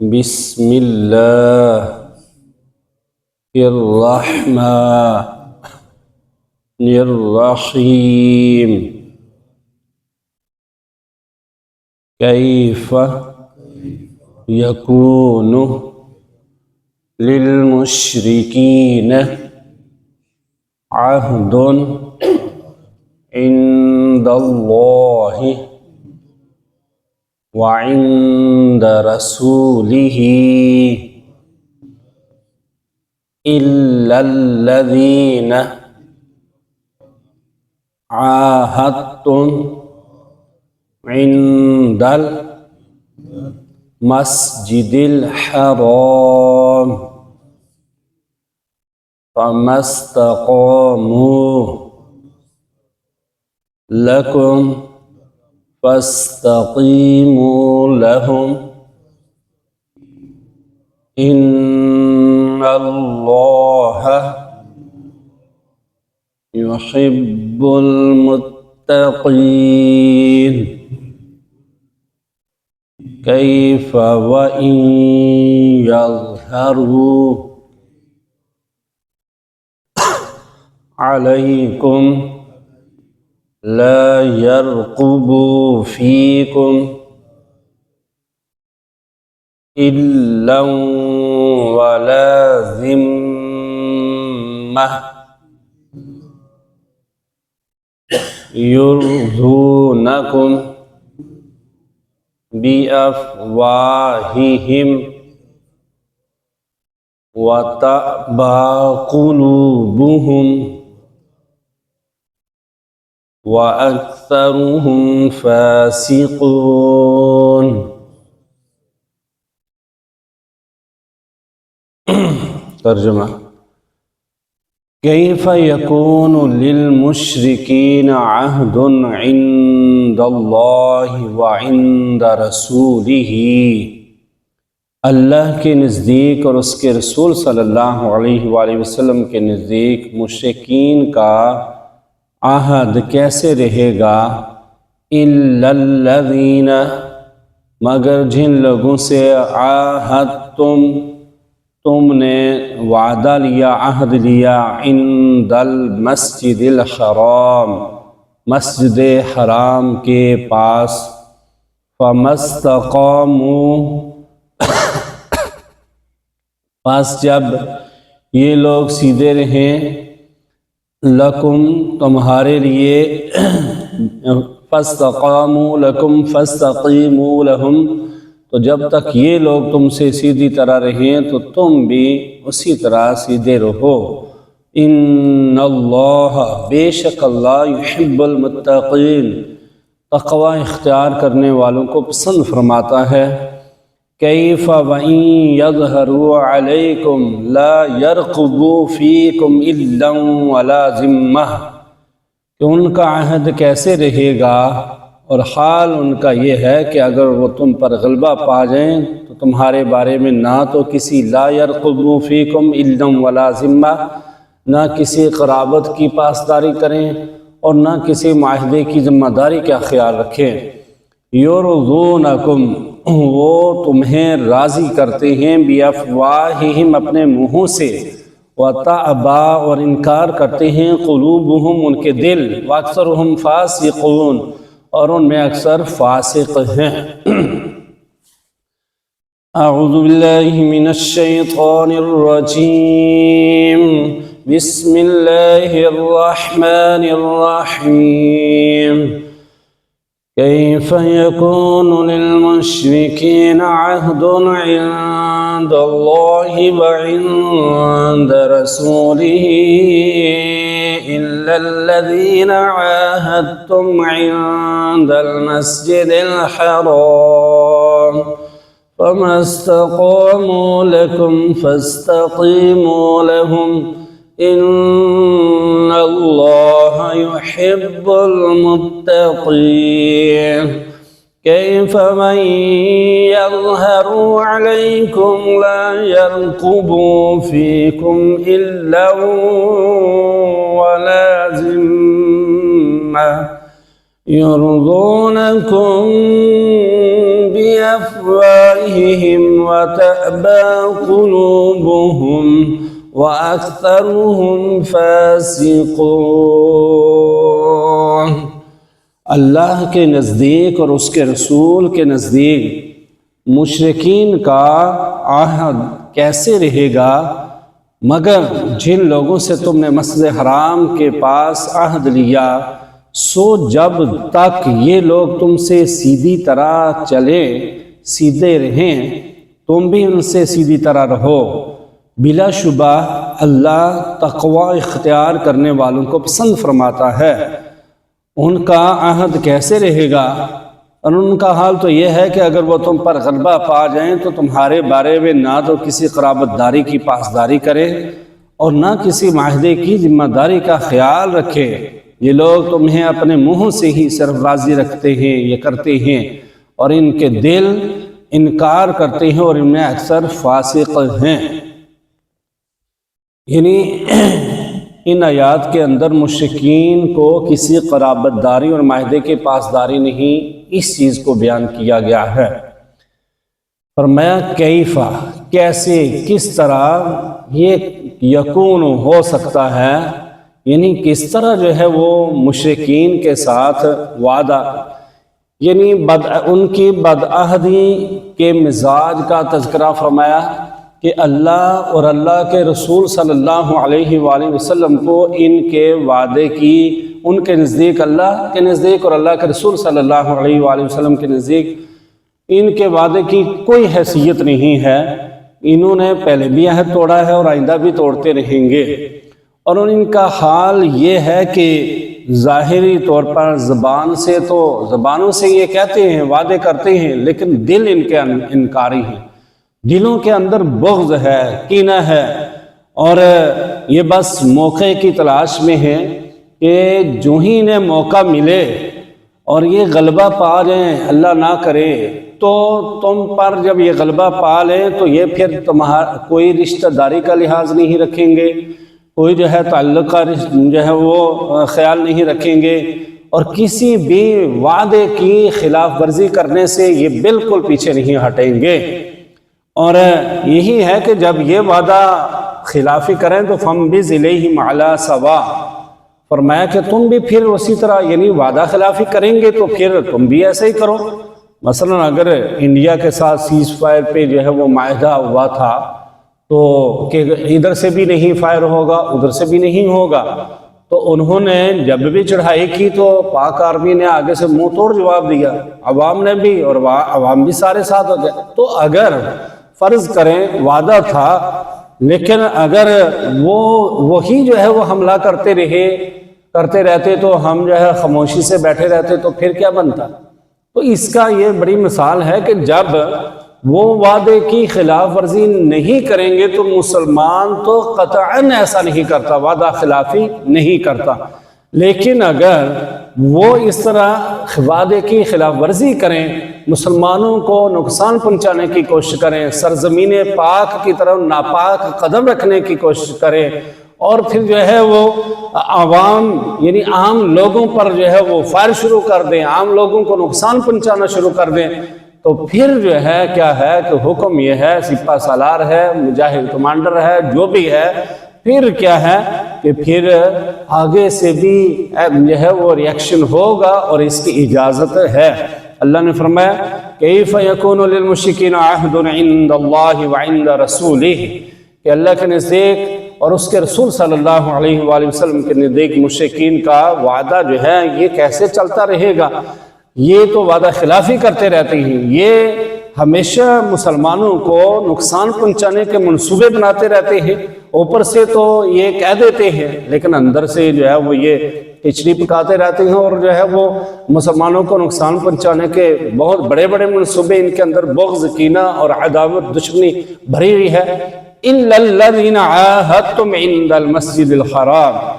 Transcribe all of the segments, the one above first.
بسم اللہ الرحمن الرحیم کیف یکون للمشرکین عہد عند اللہ وعند رسولہ الا الذین عاہدتم عند المسجد الحرام فما استقاموا لکم فاستقیموا لهم ان اللہ يحب المتقين كيف وإن يظهروا عليكم لا يرقبوا فيكم إلا ولا ذمة يرضونكم بأفواههم وتأبى قلوبهم وأكثرهم فاسقون۔ ترجمہ: کیف یکون للمشرکین عہد عند اللہ وعند رسولہ، اللہ کے نزدیک اور اس کے رسول صلی اللہ علیہ وآلہ وسلم کے نزدیک مشرکین کا عہد کیسے رہے گا؟ الا الذین، مگر جن لوگوں سے عاہدتم، تم نے وعدہ لیا، عہد لیا، عند المسجد الحرام، مسجد حرام کے پاس، فما استقاموا، پس جب یہ لوگ سیدھے رہیں، لکم، تمہارے لیے، فاستقاموا لکم فاستقیموا لہم، تو جب تک یہ لوگ تم سے سیدھی طرح رہیں تو تم بھی اسی طرح سیدھے رہو۔ ان اللہ، بے شک اللہ، یحب المتقین، تقوی اختیار کرنے والوں کو پسند فرماتا ہے۔ کیف وإن یظہروا علیکم لا یرقبوا فیکم الا ولا ذمہ، کہ ان کا عہد کیسے رہے گا، اور حال ان کا یہ ہے کہ اگر وہ تم پر غلبہ پا جائیں تو تمہارے بارے میں نہ تو کسی لا یرقبوا فیکم الا ولا ذمہ، نہ کسی قرابت کی پاسداری کریں اور نہ کسی معاہدے کی ذمہ داری کا خیال رکھیں۔ یرضونکم، وہ تمہیں راضی کرتے ہیں، بافواہہم، اپنے منہوں سے، وتأبی، اور انکار کرتے ہیں، قلوبہم، ان کے دل، واکثرہم فاسقون، اور ان میں اکثر فاسق ہیں۔ اعوذ باللہ من الشیطان الرجیم، بسم اللہ الرحمن الرحیم۔ کیف یکون للمشرکین عہد عند اللہ وعند رسولہ إلا الذين عاهدتم عند المسجد الحرام فما استقاموا لكم فاستقيموا لهم إن الله يحب المتقين۔ كيف من يظهروا عليكم لا يرقبوا فيكم إلا ولا ذمة يرضونكم بأفواههم وتأبى قلوبهم وأكثرهم فاسقون۔ اللہ کے نزدیک اور اس کے رسول کے نزدیک مشرکین کا عہد کیسے رہے گا مگر جن لوگوں سے تم نے مسجد حرام کے پاس عہد لیا، سو جب تک یہ لوگ تم سے سیدھی طرح چلے سیدھے رہیں تم بھی ان سے سیدھی طرح رہو۔ بلا شبہ اللہ تقوی اختیار کرنے والوں کو پسند فرماتا ہے۔ ان کا عہد کیسے رہے گا؟ اور ان کا حال تو یہ ہے کہ اگر وہ تم پر غلبہ پا جائیں تو تمہارے بارے میں نہ تو کسی قرابت داری کی پاسداری کرے اور نہ کسی معاہدے کی ذمہ داری کا خیال رکھے۔ یہ لوگ تمہیں اپنے منہ سے ہی صرف راضی رکھتے ہیں یہ کرتے ہیں، اور ان کے دل انکار کرتے ہیں اور ان میں اکثر فاسق ہیں۔ یعنی ان آیات کے اندر مشرکین کو کسی قرابت داری اور معاہدے کے پاسداری نہیں، اس چیز کو بیان کیا گیا ہے۔ فرمایا کیفا، کیسے، کس طرح یہ یکون ہو سکتا ہے، یعنی کس طرح جو ہے وہ مشرکین کے ساتھ وعدہ، یعنی ان کی بدعہدی کے مزاج کا تذکرہ فرمایا کہ اللہ اور اللہ کے رسول صلی اللہ علیہ وآلہ وسلم کو ان کے وعدے کی، ان کے نزدیک، اللہ کے نزدیک اور اللہ کے رسول صلی اللہ علیہ وآلہ وسلم کے نزدیک ان کے وعدے کی کوئی حیثیت نہیں ہے۔ انہوں نے پہلے بھی عہد توڑا ہے اور آئندہ بھی توڑتے رہیں گے، اور ان کا حال یہ ہے کہ ظاہری طور پر زبانوں سے یہ کہتے ہیں، وعدے کرتے ہیں، لیکن دل ان کے انکاری ہیں، دلوں کے اندر بغض ہے، کینہ ہے، اور یہ بس موقع کی تلاش میں ہیں کہ جو ہی انہیں موقع ملے اور یہ غلبہ پا جائیں، اللہ نہ کرے تو تم پر جب یہ غلبہ پا لیں تو یہ پھر تمہارا کوئی رشتہ داری کا لحاظ نہیں رکھیں گے، کوئی جو ہے تعلق کا جو ہے وہ خیال نہیں رکھیں گے، اور کسی بھی وعدے کی خلاف ورزی کرنے سے یہ بالکل پیچھے نہیں ہٹیں گے۔ اور یہی ہے کہ جب یہ وعدہ خلافی کریں تو فَمْبِزْ إِلَيْهِمْ عَلَى سَوَاءٍ، فرمایا کہ تم بھی پھر اسی طرح یعنی وعدہ خلافی کریں گے تو پھر تم بھی ایسے ہی کرو۔ مثلا اگر انڈیا کے ساتھ سیز فائر پہ جو ہے وہ معاہدہ ہوا تھا تو کہ ادھر سے بھی نہیں فائر ہوگا ادھر سے بھی نہیں ہوگا، تو انہوں نے جب بھی چڑھائی کی تو پاک آرمی نے آگے سے منہ توڑ جواب دیا، عوام نے بھی، اور عوام بھی سارے ساتھ ہو گئے۔ تو اگر فرض کریں وعدہ تھا لیکن اگر وہی جو ہے وہ حملہ کرتے رہتے تو ہم جو ہے خاموشی سے بیٹھے رہتے تو پھر کیا بنتا؟ تو اس کا یہ بڑی مثال ہے کہ جب وہ وعدے کی خلاف ورزی نہیں کریں گے تو مسلمان تو قطعاً ایسا نہیں کرتا، وعدہ خلافی نہیں کرتا، لیکن اگر وہ اس طرح وعدے کی خلاف ورزی کریں، مسلمانوں کو نقصان پہنچانے کی کوشش کریں، سرزمین پاک کی طرف ناپاک قدم رکھنے کی کوشش کریں، اور پھر جو ہے وہ عوام یعنی عام لوگوں پر جو ہے وہ فائر شروع کر دیں، عام لوگوں کو نقصان پہنچانا شروع کر دیں، تو پھر جو ہے کیا ہے کہ حکم یہ ہے، سپہ سالار ہے، مجاہد کمانڈر ہے، جو بھی ہے، پھر کیا ہے کہ پھر آگے سے بھی جو ہے وہ ریاکشن ہوگا اور اس کی اجازت ہے۔ اللہ نے فرمایا کیف یکون للمشرکین عہد عند اللہ وعند رسولہ، کہ اللہ کے نزدیک اور اس کے رسول صلی اللہ علیہ وآلہ وسلم کے نزدیک مشرکین کا وعدہ جو ہے یہ کیسے چلتا رہے گا؟ یہ تو وعدہ خلافی کرتے رہتے ہیں، یہ ہمیشہ مسلمانوں کو نقصان پہنچانے کے منصوبے بناتے رہتے ہیں، اوپر سے تو یہ کہہ دیتے ہیں لیکن اندر سے جو ہے وہ یہ کھچڑی پکاتے رہتے ہیں، اور جو ہے وہ مسلمانوں کو نقصان پہنچانے کے بہت بڑے بڑے منصوبے ان کے اندر بغض، کینہ اور عداوت، دشمنی بھری ہوئی ہے۔ إِلَّا الَّذِينَ عَاهَدتُّمْ عِنْدَ الْمَسْجِدِ الْحَرَامِ،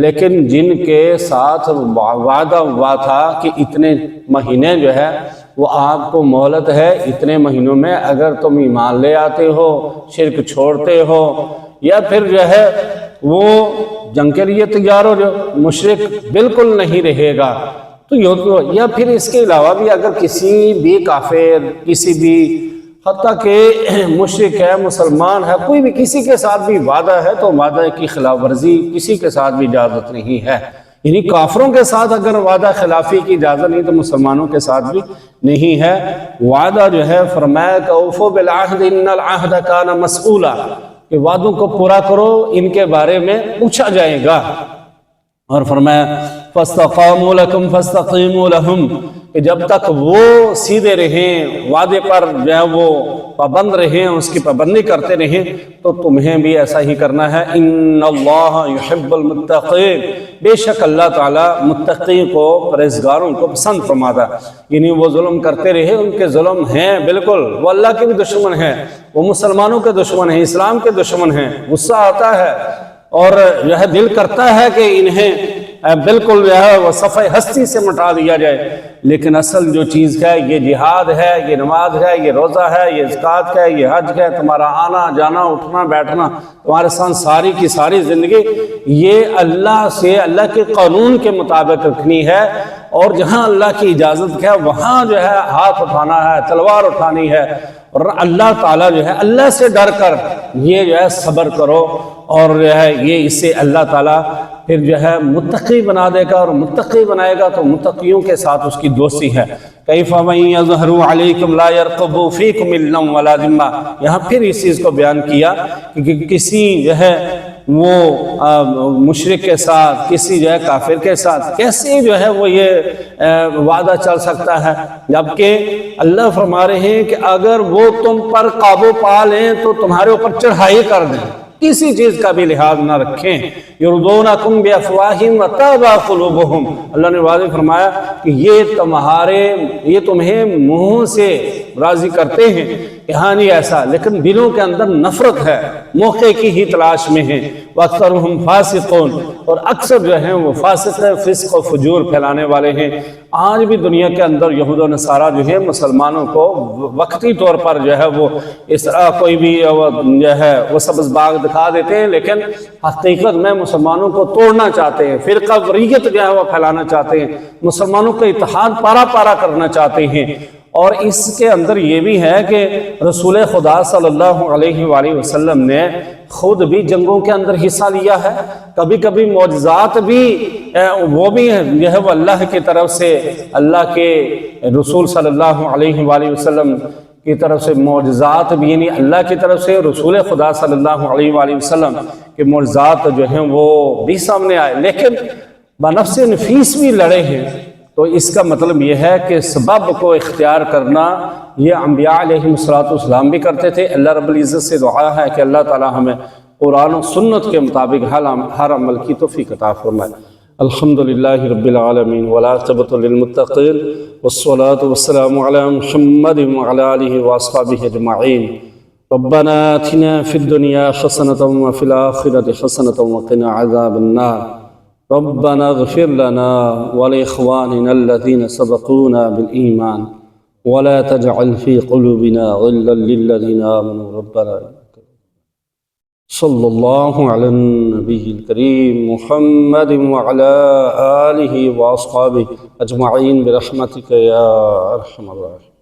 لیکن جن کے ساتھ وعدہ ہوا تھا کہ اتنے مہینے جو ہے وہ آپ کو مہلت ہے، اتنے مہینوں میں اگر تم ایمان لے آتے ہو، شرک چھوڑتے ہو، یا پھر جو ہے وہ جنگ کے لیے تیار ہو، جو مشرک بالکل نہیں رہے گا، تو یا پھر اس کے علاوہ بھی اگر کسی بھی کافر، کسی بھی حتیٰ کہ مشرک ہے، مسلمان ہے، کوئی بھی کسی کے ساتھ بھی وعدہ ہے تو وعدہ کی خلاف ورزی کسی کے ساتھ بھی اجازت نہیں ہے. یعنی کافروں کے ساتھ اگر وعدہ خلافی کی اجازت نہیں تو مسلمانوں کے ساتھ بھی نہیں ہے. وعدہ جو ہے فرمایا کہ اوفوا بالعہد ان العہد کان مسئولا، کہ وعدوں کو پورا کرو، ان کے بارے میں پوچھا جائے گا. اور فرمایا فاستقاموا لکم فاستقیموا لہم، کہ جب تک وہ سیدھے رہیں، وعدے پر جو ہے وہ پابند رہیں، اس کی پابندی کرتے رہیں، تو تمہیں بھی ایسا ہی کرنا ہے. ان اللہ یحب المتقین، بے شک اللہ تعالیٰ متقی کو، پرہیزگاروں کو پسند فرماتا ہے. یعنی وہ ظلم کرتے رہے، ان کے ظلم ہیں بالکل، وہ اللہ کے بھی دشمن ہیں، وہ مسلمانوں کے دشمن ہیں، اسلام کے دشمن ہیں. غصہ آتا ہے اور جو ہے دل کرتا ہے کہ انہیں بالکل جو ہے وہ صفحہ ہستی سے مٹا دیا جائے، لیکن اصل جو چیز ہے یہ جہاد ہے، یہ نماز ہے، یہ روزہ ہے، یہ زکوٰۃ ہے، یہ حج ہے. تمہارا آنا جانا، اٹھنا بیٹھنا، تمہارے ساتھ ساری کی ساری زندگی یہ اللہ سے، اللہ کے قانون کے مطابق رکھنی ہے. اور جہاں اللہ کی اجازت ہے وہاں جو ہے ہاتھ اٹھانا ہے، تلوار اٹھانی ہے. اور اللہ تعالیٰ جو ہے اللہ سے ڈر کر یہ جو ہے صبر کرو، اور جو ہے یہ اس سے اللہ تعالیٰ پھر جو ہے متقی بنا دے گا، اور متقی بنائے گا تو متقیوں کے ساتھ اس کی دوستی ہے. کیف من یظہر علیکم لا یرقب فیکم الا ولا ذمہ. یہاں پھر اس چیز کو بیان کیا کہ کسی جو ہے وہ مشرک کے ساتھ، کسی جو ہے کافر کے ساتھ کیسے جو ہے وہ یہ وعدہ چل سکتا ہے، جبکہ اللہ فرما رہے ہیں کہ اگر وہ تم پر قابو پا لیں تو تمہارے اوپر چڑھائی کر دیں، کسی چیز کا بھی لحاظ نہ رکھیں. یردونکم بافواہہم وتابى قلوبہم. اللہ نے واضح فرمایا کہ یہ تمہیں منہ سے راضی کرتے ہیں کہ ہاں نہیں ایسا، لیکن دلوں کے اندر نفرت ہے، موقع کی ہی تلاش میں ہیں. واکثرہم فاسقون، اور اکثر جو ہیں وہ فاسق ہے، فسق و فجور پھیلانے والے ہیں. آج بھی دنیا کے اندر یہود و نصارہ جو ہے مسلمانوں کو وقتی طور پر جو ہے وہ اس طرح کوئی بھی جو ہے وہ سبز باغ دکھا دیتے ہیں، لیکن حقیقت میں مسلمانوں کو توڑنا چاہتے ہیں، فرقہ وریت جو ہے وہ پھیلانا چاہتے ہیں، مسلمانوں کا اتحاد پارا پارا کرنا چاہتے ہیں. اور اس کے اندر یہ بھی ہے کہ رسول خدا صلی اللہ علیہ وآلہ وسلم نے خود بھی جنگوں کے اندر حصہ لیا ہے. کبھی کبھی معجزات بھی وہ بھی جو ہے وہ اللہ کی طرف سے، اللہ کے رسول صلی اللہ علیہ وآلہ وسلم کی طرف سے معجزات بھی، یعنی اللہ کی طرف سے رسول خدا صلی اللہ علیہ وآلہ وسلم کے معجزات جو ہیں وہ بھی سامنے آئے، لیکن بنفس نفیس بھی لڑے ہیں. تو اس کا مطلب یہ ہے کہ سبب کو اختیار کرنا یہ انبیاء علیہ السلام بھی کرتے تھے. اللہ رب العزت سے دعا ہے کہ اللہ تعالی ہمیں قرآن و سنت کے مطابق ہر عمل کی توفیق عطا فرمائے. الحمدللہ رب العالمین والعاقبۃ للمتقین والصلاة والسلام علی محمد وعلی آلہ واصحابہ اجمعین. ربنا آتنا فی الدنیا حسنۃ وفی الآخرۃ حسنۃ وقنا عذاب النار. ربنا اغفر لنا ولإخواننا الذين سبقونا بالإيمان ولا تجعل في قلوبنا غلا للذين آمنوا ربنا. صلى الله على النبي الكريم محمد وعلى آله وأصحابه أجمعين برحمتك يا أرحم الراحمين.